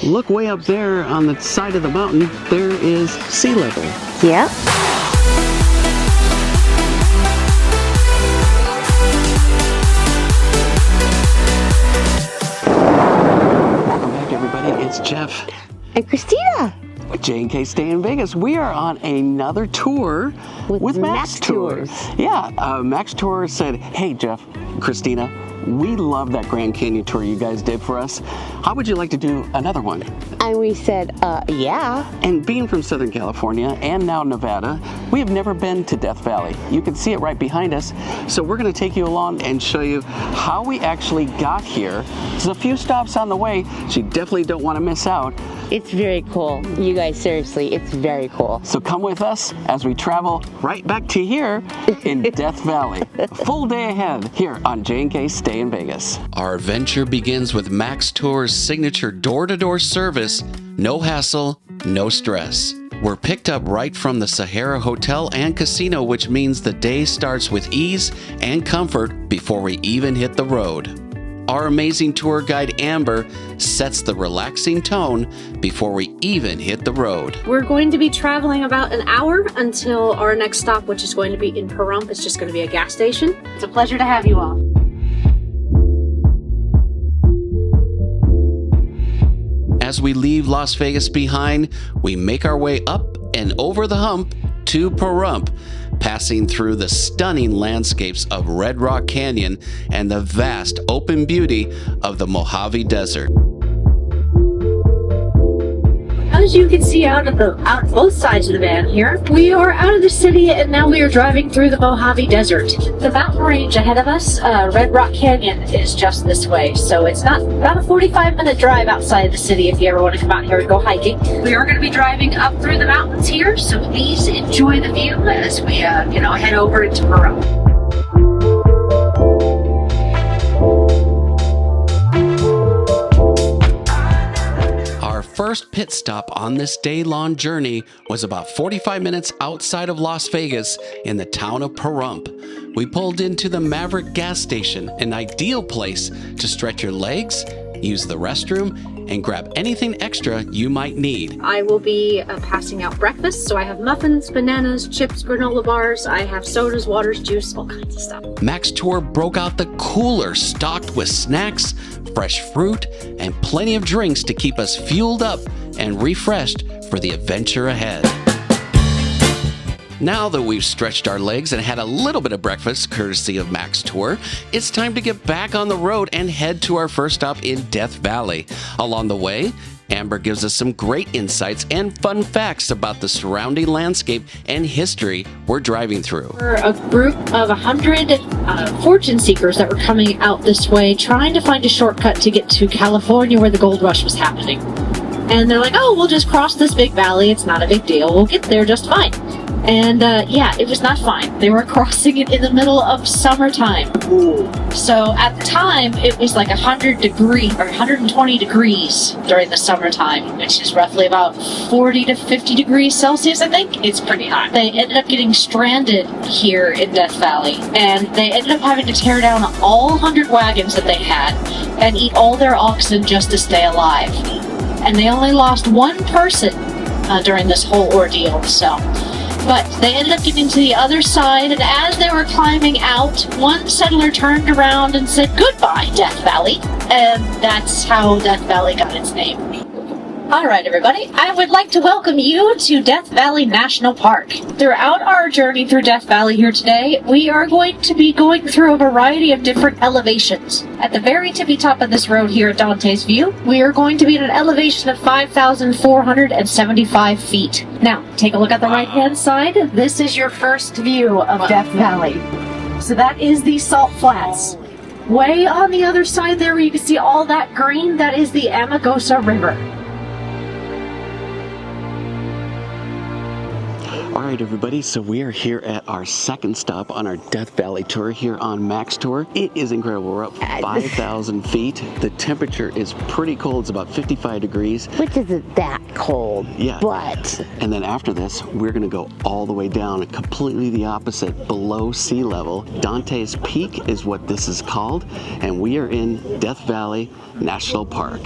Look way up there on the side of the mountain. There is sea level. Yep. Welcome back, everybody. It's Jeff. And Christina. J&K Stay in Vegas. We are on another tour with MaxTour. Yeah, MaxTour said, hey, Jeff, Christina, we love that Grand Canyon tour you guys did for us. How would you like to do another one? And we said, yeah. And being from Southern California and now Nevada, we have never been to Death Valley. You can see it right behind us. So we're going to take you along and show you how we actually got here. There's a few stops on the way, so you definitely don't want to miss out. It's very cool. You guys, seriously, it's very cool. So come with us as we travel right back to here in Death Valley. A full day ahead here on J&K Stay in Vegas. Our adventure begins with MaxTour's signature door-to-door service. No hassle, no stress. We're picked up right from the Sahara Hotel and Casino, which means the day starts with ease and comfort before we even hit the road. Our amazing tour guide, Amber, sets the relaxing tone before we even hit the road. We're going to be traveling about an hour until our next stop, which is going to be in Pahrump. It's just going to be a gas station. It's a pleasure to have you all. As we leave Las Vegas behind, we make our way up and over the hump to Pahrump, passing through the stunning landscapes of Red Rock Canyon and the vast open beauty of the Mojave Desert. As you can see out both sides of the van here, we are out of the city and now we are driving through the Mojave Desert. The mountain range ahead of us, Red Rock Canyon, is just this way, so it's not about a 45-minute drive outside the city if you ever want to come out here and go hiking. We are going to be driving up through the mountains here, so please enjoy the view as we head over into Pahrump. First pit stop on this day-long journey was about 45 minutes outside of Las Vegas in the town of Pahrump. We pulled into the Maverick gas station, an ideal place to stretch your legs, use the restroom, and grab anything extra you might need. I will be passing out breakfast, so I have muffins, bananas, chips, granola bars, I have sodas, waters, juice, all kinds of stuff. MaxTour broke out the cooler stocked with snacks, fresh fruit, and plenty of drinks to keep us fueled up and refreshed for the adventure ahead. Now that we've stretched our legs and had a little bit of breakfast courtesy of MaxTour, it's time to get back on the road and head to our first stop in Death Valley. Along the way, Amber gives us some great insights and fun facts about the surrounding landscape and history we're driving through. We're a group of 100 fortune seekers that were coming out this way, trying to find a shortcut to get to California where the gold rush was happening. And they're like, oh, we'll just cross this big valley. It's not a big deal. We'll get there just fine. And yeah, it was not fine. They were crossing it in the middle of summertime. Ooh. So at the time, it was like 120 degrees during the summertime, which is roughly about 40 to 50 degrees Celsius, I think. It's pretty hot. They ended up getting stranded here in Death Valley, and they ended up having to tear down all 100 wagons that they had and eat all their oxen just to stay alive. And they only lost one person during this whole ordeal, But they ended up getting to the other side, and as they were climbing out, one settler turned around and said, "Goodbye, Death Valley." And that's how Death Valley got its name. All right, everybody, I would like to welcome you to Death Valley National Park. Throughout our journey through Death Valley here today, we are going to be going through a variety of different elevations. At the very tippy top of this road here at Dante's View, we are going to be at an elevation of 5,475 feet. Now, take a look at the right-hand side. This is your first view of Death Valley. So that is the Salt Flats. Way on the other side there where you can see all that green, that is the Amargosa River. All right, everybody, so we are here at our second stop on our Death Valley tour here on MaxTour. It is incredible. We're up 5,000 feet. The temperature is pretty cold. It's about 55 degrees. Which isn't that cold, yeah. But... And then after this, we're going to go all the way down, completely the opposite, below sea level. Dante's Peak is what this is called, and we are in Death Valley National Park.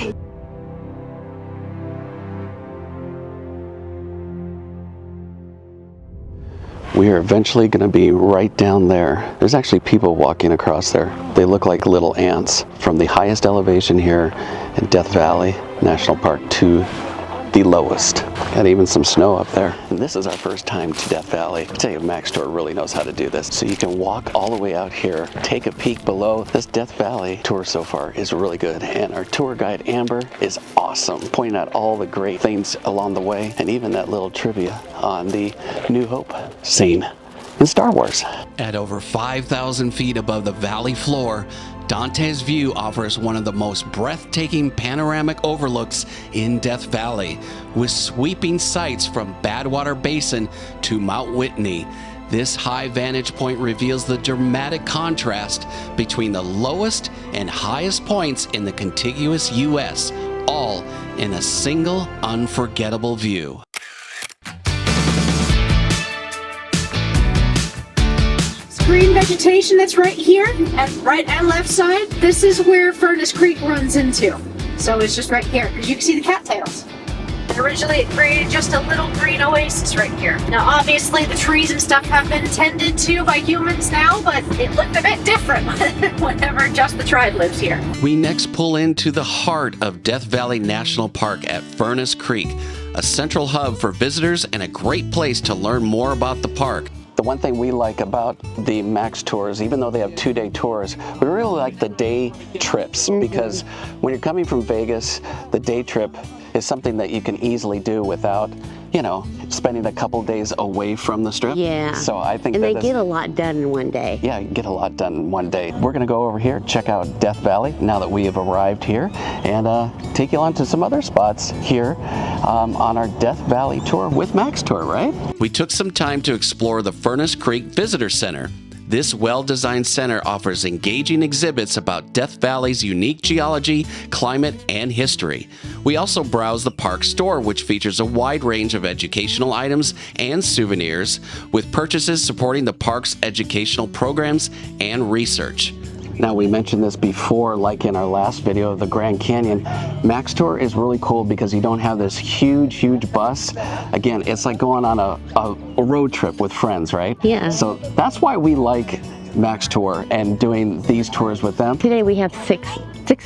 We are eventually going to be right down there. There's actually people walking across there. They look like little ants from the highest elevation here in Death Valley National Park to the lowest. And even some snow up there. And this is our first time to Death Valley. I tell you, MaxTour really knows how to do this. So you can walk all the way out here, take a peek below. This Death Valley tour so far is really good. And our tour guide, Amber, is awesome, pointing out all the great things along the way, and even that little trivia on the New Hope scene in Star Wars. At over 5,000 feet above the valley floor, Dante's view offers one of the most breathtaking panoramic overlooks in Death Valley, with sweeping sights from Badwater Basin to Mount Whitney. This high vantage point reveals the dramatic contrast between the lowest and highest points in the contiguous U.S., all in a single unforgettable view. Green vegetation that's right here, and right and left side, this is where Furnace Creek runs into. So it's just right here, because you can see the cattails. And originally it created just a little green oasis right here. Now obviously the trees and stuff have been tended to by humans now, but it looked a bit different whenever just the tribe lives here. We next pull into the heart of Death Valley National Park at Furnace Creek, a central hub for visitors and a great place to learn more about the park. The one thing we like about the MaxTours, even though they have 2-day tours, we really like the day trips, because when you're coming from Vegas, the day trip is something that you can easily do without, you know, spending a couple days away from the strip. Yeah. So I think and that they get a lot done in one day. Yeah, you get a lot done in one day. We're gonna go over here, check out Death Valley now that we have arrived here, and take you on to some other spots here on our Death Valley tour with MaxTour, right? We took some time to explore the Furnace Creek Visitor Center. This well-designed center offers engaging exhibits about Death Valley's unique geology, climate, and history. We also browse the park store, which features a wide range of educational items and souvenirs, with purchases supporting the park's educational programs and research. Now, we mentioned this before, like in our last video of the Grand Canyon. MaxTour is really cool because you don't have this huge bus. Again, it's like going on a road trip with friends, right? Yeah. So that's why we like MaxTour and doing these tours with them. Today we have six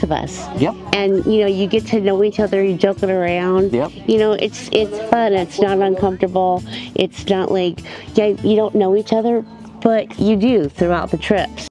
of us. Yep. And you know, you get to know each other, you're joking around. Yep. You know, it's fun, it's not uncomfortable. It's not like, yeah, you don't know each other, but you do throughout the trips.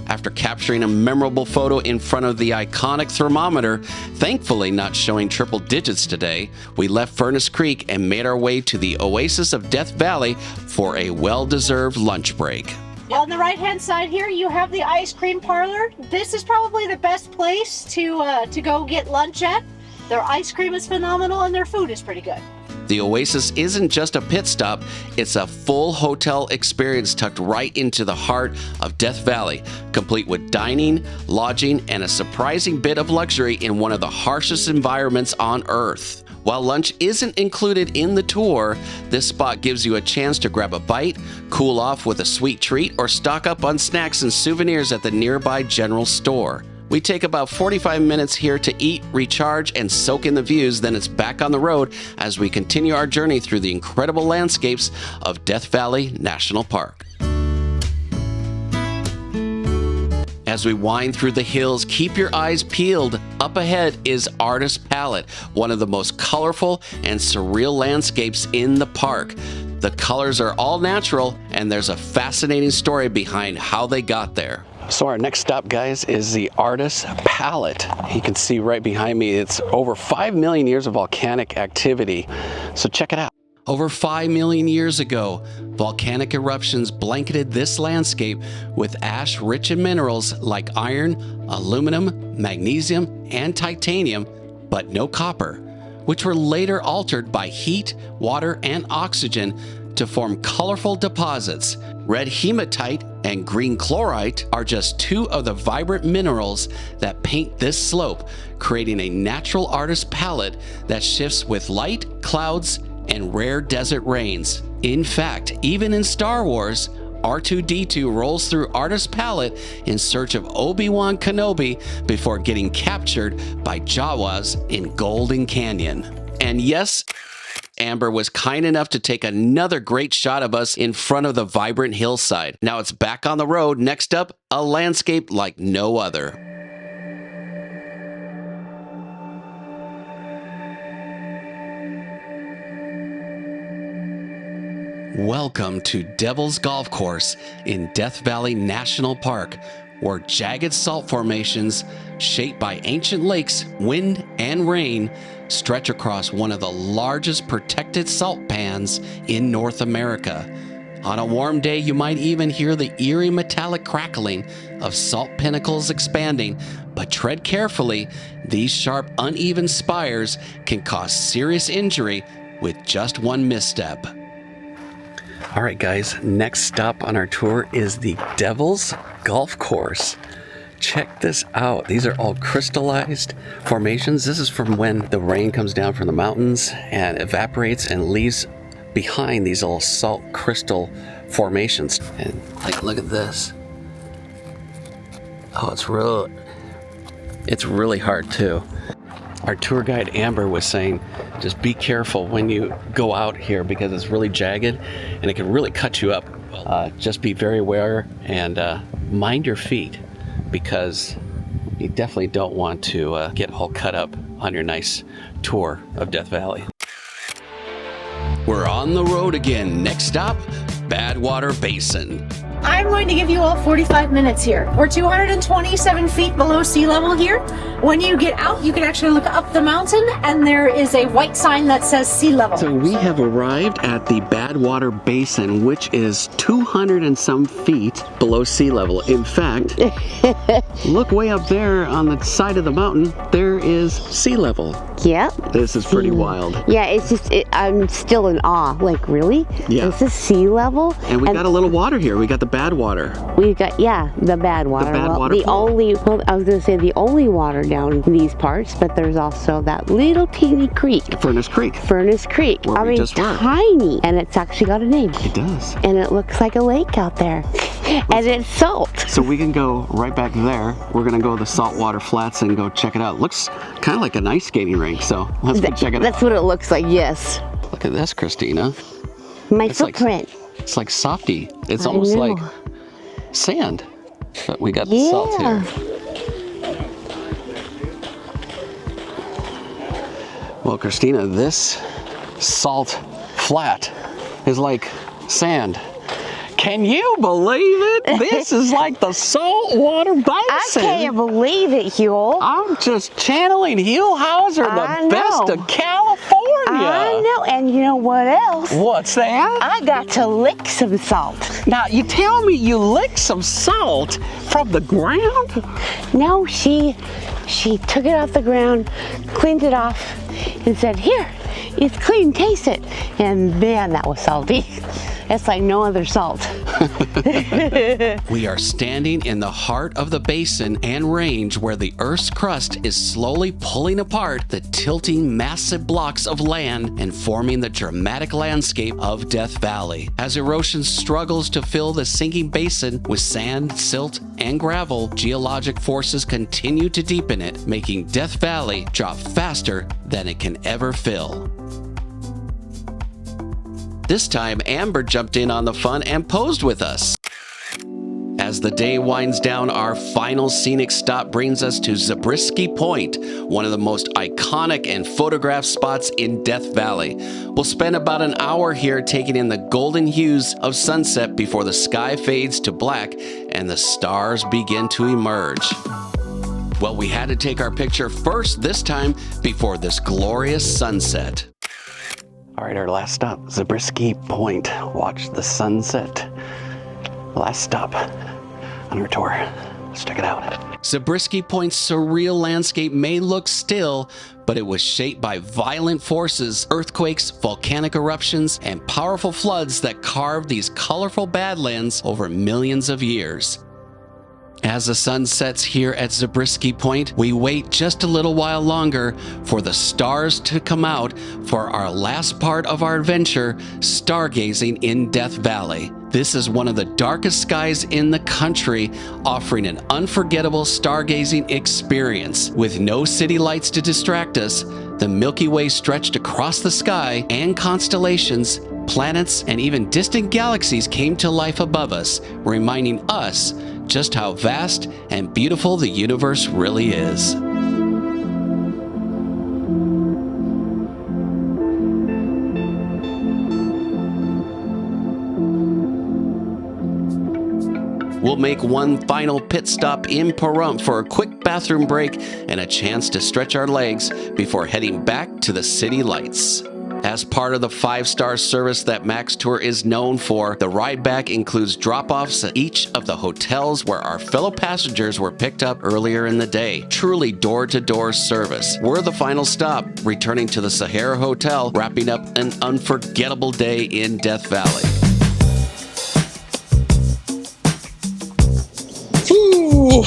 After capturing a memorable photo in front of the iconic thermometer, thankfully not showing triple digits today, we left Furnace Creek and made our way to the oasis of Death Valley for a well-deserved lunch break. On the right-hand side here, you have the ice cream parlor. This is probably the best place to go get lunch at. Their ice cream is phenomenal and their food is pretty good. The Oasis isn't just a pit stop, it's a full hotel experience tucked right into the heart of Death Valley, complete with dining, lodging, and a surprising bit of luxury in one of the harshest environments on Earth. While lunch isn't included in the tour, this spot gives you a chance to grab a bite, cool off with a sweet treat, or stock up on snacks and souvenirs at the nearby general store. We take about 45 minutes here to eat, recharge, and soak in the views, then it's back on the road as we continue our journey through the incredible landscapes of Death Valley National Park. As we wind through the hills, keep your eyes peeled. Up ahead is Artist Palette, one of the most colorful and surreal landscapes in the park. The colors are all natural, and there's a fascinating story behind how they got there. So our next stop, guys, is the Artist Palette. You can see right behind me, it's over 5 million years of volcanic activity. So check it out. Over 5 million years ago, volcanic eruptions blanketed this landscape with ash rich in minerals like iron, aluminum, magnesium, and titanium, but no copper, which were later altered by heat, water, and oxygen to form colorful deposits. Red hematite and green chlorite are just two of the vibrant minerals that paint this slope, creating a natural artist palette that shifts with light, clouds, and rare desert rains. In fact, even in Star Wars, R2-D2 rolls through Artist Palette in search of Obi-Wan Kenobi before getting captured by Jawas in Golden Canyon. And yes, Amber was kind enough to take another great shot of us in front of the vibrant hillside. Now it's back on the road. Next up, a landscape like no other. Welcome to Devil's Golf Course in Death Valley National Park, where jagged salt formations shaped by ancient lakes, wind, and rain stretch across one of the largest protected salt pans in North America. On a warm day, you might even hear the eerie metallic crackling of salt pinnacles expanding, but tread carefully. These sharp, uneven spires can cause serious injury with just one misstep. All right, guys, next stop on our tour is the Devil's Golf Course. Check this out. These are all crystallized formations. This is from when the rain comes down from the mountains and evaporates and leaves behind these little salt crystal formations. And like, look at this. Oh, it's really hard too. Our tour guide Amber was saying, just be careful when you go out here because it's really jagged and it can really cut you up. Just be very aware and mind your feet because you definitely don't want to get all cut up on your nice tour of Death Valley. We're on the road again. Next stop, Badwater Basin. I'm going to give you all 45 minutes here. We're 227 feet below sea level here. When you get out, you can actually look up the mountain and there is a white sign that says sea level. So we have arrived at the Badwater Basin, which is 200 and some feet below sea level. In fact, look way up there on the side of the mountain, there is sea level. Yep. This is pretty wild. Yeah, it's just, I'm still in awe. Like, really? Yeah. This is sea level? And we got a little water here. We got the bad water. We've got, yeah, the bad water. bad well, water the pool. only, well, I was going to say the only water down these parts, but there's also that little teeny creek. Furnace Creek. Furnace Creek. Where I we mean, just were. tiny. And it's actually got a name. It does. And it looks like a lake out there. And it's salt. So we can go right back there. We're going to go to the saltwater flats and go check it out. Looks kind of like an ice skating rink, so let's go check it out. That's what it looks like, yes. Look at this, Christina. My It's like- footprint. It's like softy. It's I almost know. like sand. But we got the salt here. Well, Christina, this salt flat is like sand. Can you believe it? This is like the saltwater basin. I can't believe it, Huel. I'm just channeling Huelhauser, I the best know. of California. I know, and you know what else? What's that? I got to lick some salt. Now, you tell me you licked some salt from the ground? No, she took it off the ground, cleaned it off, and said, "Here, it's clean, taste it." And man, that was salty. It's like no other salt. We are standing in the heart of the basin and range where the Earth's crust is slowly pulling apart the tilting massive blocks of land and forming the dramatic landscape of Death Valley. As erosion struggles to fill the sinking basin with sand, silt, and gravel, geologic forces continue to deepen it, making Death Valley drop faster than it can ever fill. This time, Amber jumped in on the fun and posed with us. As the day winds down, our final scenic stop brings us to Zabriskie Point, one of the most iconic and photographed spots in Death Valley. We'll spend about an hour here taking in the golden hues of sunset before the sky fades to black and the stars begin to emerge. Well, we had to take our picture first this time before this glorious sunset. All right, our last stop, Zabriskie Point. Watch the sunset. Last stop on our tour. Let's check it out. Zabriskie Point's surreal landscape may look still, but it was shaped by violent forces, earthquakes, volcanic eruptions, and powerful floods that carved these colorful badlands over millions of years. As the sun sets here at Zabriskie Point, we wait just a little while longer for the stars to come out for our last part of our adventure, stargazing in Death Valley. This is one of the darkest skies in the country, offering an unforgettable stargazing experience. With no city lights to distract us, The Milky Way stretched across the sky, and constellations, planets, and even distant galaxies came to life above us, reminding us just how vast and beautiful the universe really is. We'll make one final pit stop in Pahrump for a quick bathroom break and a chance to stretch our legs before heading back to the city lights. As part of the 5-star service that MaxTour is known for, the ride back includes drop-offs at each of the hotels where our fellow passengers were picked up earlier in the day. Truly door-to-door service. We're the final stop, returning to the Sahara Hotel, wrapping up an unforgettable day in Death Valley.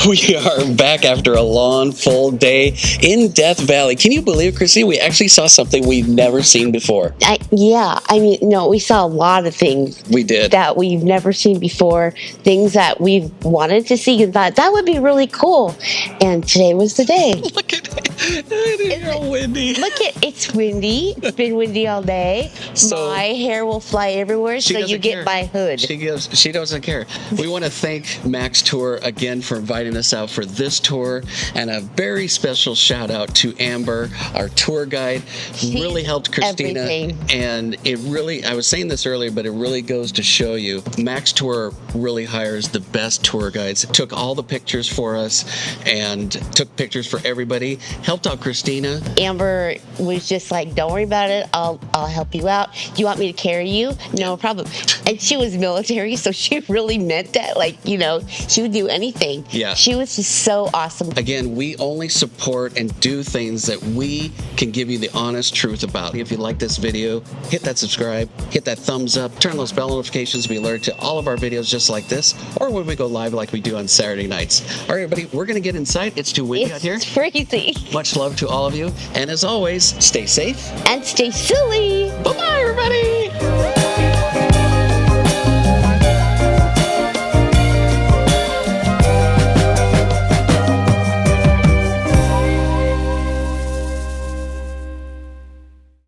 We are back after a long, full day in Death Valley. Can you believe, Chrissy, we actually saw something we've never seen before? We saw a lot of things. We did. That we've never seen before, things that we've wanted to see and thought that would be really cool. And today was the day. Look at it. It's all windy. Look at it's windy. It's been windy all day. So my hair will fly everywhere, so you get my hood. She doesn't care. We want to thank MaxTour again for inviting us out for this tour, and a very special shout out to Amber, our tour guide. She really helped Christina. Everything. And it really, I was saying this earlier, but it really goes to show you, MaxTour really hires the best tour guides. Took all the pictures for us and took pictures for everybody. Helped out Christina. Amber was just like, don't worry about it. I'll help you out. Do you want me to carry you? No problem. And she was military, so she really meant that. Like, she would do anything. Yeah. She was just so awesome. Again, we only support and do things that we can give you the honest truth about. If you like this video, hit that subscribe, hit that thumbs up, turn those bell notifications to be alerted to all of our videos just like this, or when we go live like we do on Saturday nights. All right, everybody, we're going to get inside. It's too windy out here. It's crazy. Much love to all of you. And as always, stay safe. And stay silly. Bye-bye, everybody.